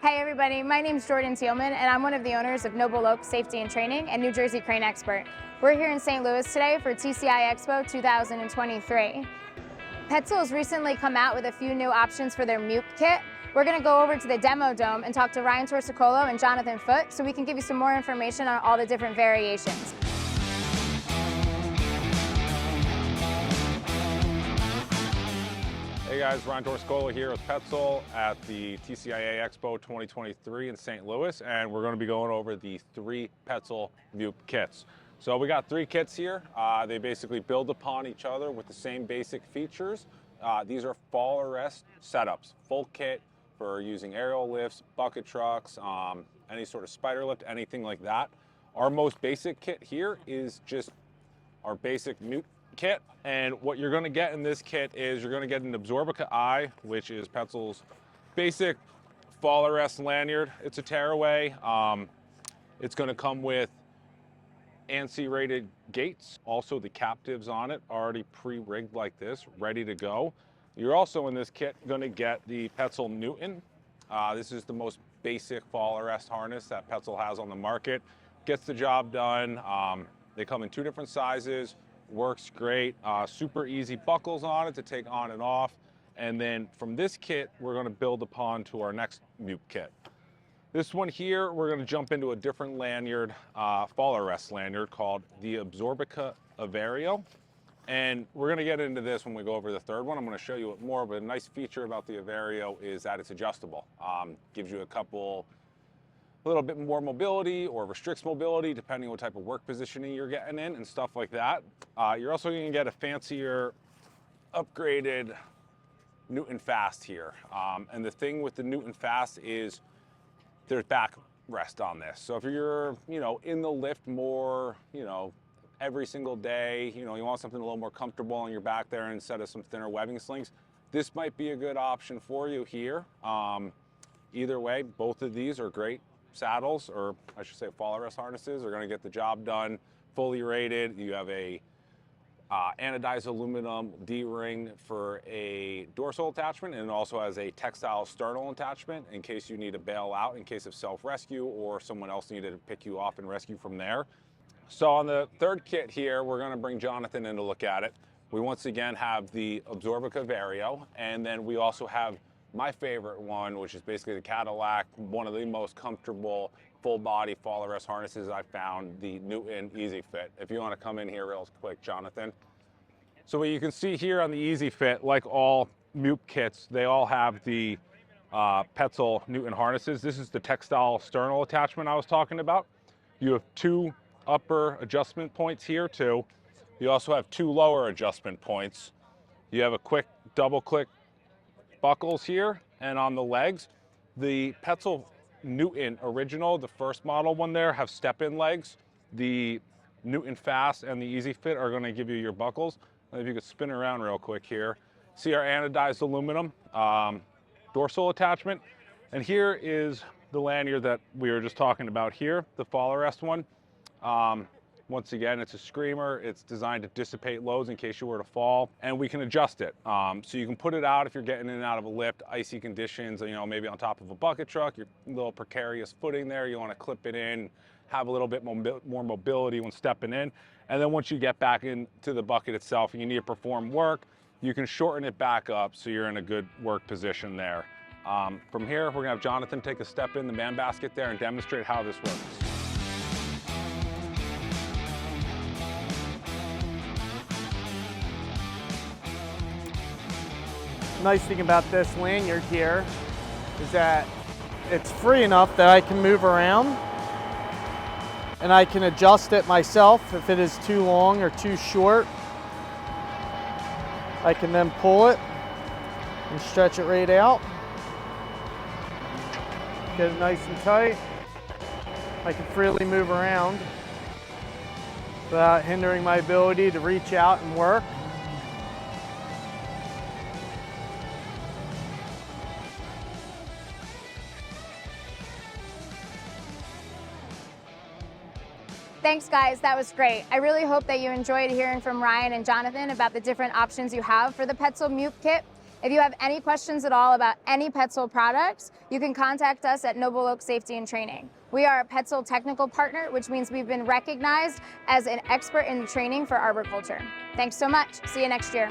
Hey everybody, my name's Jordan Thielman and I'm one of the owners of Noble Oak Safety and Training and New Jersey Crane Expert. We're here in St. Louis today for TCI Expo 2023. Petzl has recently come out with a few new options for their MEWP kit. We're going to go over to the demo dome and talk to Ryan Torcicollo and Jonathan Foote so we can give you some more information on all the different variations. Hey guys, Ryan Torcicollo here with Petzl at the TCIA Expo 2023 in St. Louis, and we're going to be going over the 3 Petzl MEWP kits. So we got 3 kits here. They basically build upon each other with the same basic features. These are fall arrest setups, full kit for using aerial lifts, bucket trucks, any sort of spider lift, anything like that. Our most basic kit here is just our basic MEWP kit, and what you're going to get in this kit is you're going to get an Absorbica eye, which is Petzl's basic fall arrest lanyard. It's a tearaway. It's going to come with ANSI rated gates, also the captives on it already pre-rigged like this, ready to go. You're also in this kit going to get the Petzl Newton. This is the most basic fall arrest harness that Petzl has on the market. Gets the job done. They come in 2 different sizes. Works great, super easy buckles on it to take on and off. And then from this kit, we're going to build upon to our next MEWP kit. This one here, we're going to jump into a different lanyard, fall arrest lanyard called the Absorbica Averio. And we're going to get into this when we go over the third one. I'm going to show you more, but a nice feature about the Averio is that it's adjustable. Gives you a little bit more mobility or restricts mobility depending on what type of work positioning you're getting in and stuff like that. You're also going to get a fancier, upgraded Newton Fast here. And the thing with the Newton Fast is there's back rest on this. So if you're, in the lift more, every single day, you want something a little more comfortable on your back there instead of some thinner webbing slings, this might be a good option for you here. Either way, both of these are great saddles, or I should say fall arrest harnesses, are going to get the job done, fully rated. You have a anodized aluminum D-ring for a dorsal attachment, and it also has a textile sternal attachment in case you need to bail out in case of self-rescue or someone else needed to pick you off and rescue from there. So on the third kit here, we're going to bring Jonathan in to look at it. We once again have the Absorbica Averio, and then we also have my favorite one, which is basically the Cadillac, one of the most comfortable full body fall arrest harnesses I've found, the Newton Easy Fit. If you want to come in here real quick, Jonathan. So what you can see here on the Easy Fit, like all MEWP kits, they all have the Petzl Newton harnesses. This is the textile sternal attachment I was talking about. You have 2 upper adjustment points here too. You also have 2 lower adjustment points. You have a quick double click buckles here, and on the legs, the Petzl Newton original, the first model one there, have step-in legs. The Newton Fast and the Easy Fit are going to give you your buckles. And if you could spin around real quick here, see our anodized aluminum dorsal attachment, and here is the lanyard that we were just talking about here, the fall arrest one. Once again, it's a screamer. It's designed to dissipate loads in case you were to fall, and we can adjust it. So you can put it out if you're getting in and out of a lift, icy conditions, maybe on top of a bucket truck, you're a little precarious footing there, you want to clip it in, have a little bit more mobility when stepping in. And then once you get back into the bucket itself and you need to perform work, you can shorten it back up so you're in a good work position there. From here, we're going to have Jonathan take a step in the man basket there and demonstrate how this works. Nice thing about this lanyard here is that it's free enough that I can move around and I can adjust it myself if it is too long or too short. I can then pull it and stretch it right out. Get it nice and tight. I can freely move around without hindering my ability to reach out and work. Thanks guys, that was great. I really hope that you enjoyed hearing from Ryan and Jonathan about the different options you have for the Petzl MEWP kit. If you have any questions at all about any Petzl products, you can contact us at Noble Oak Safety and Training. We are a Petzl technical partner, which means we've been recognized as an expert in training for arboriculture. Thanks so much. See you next year.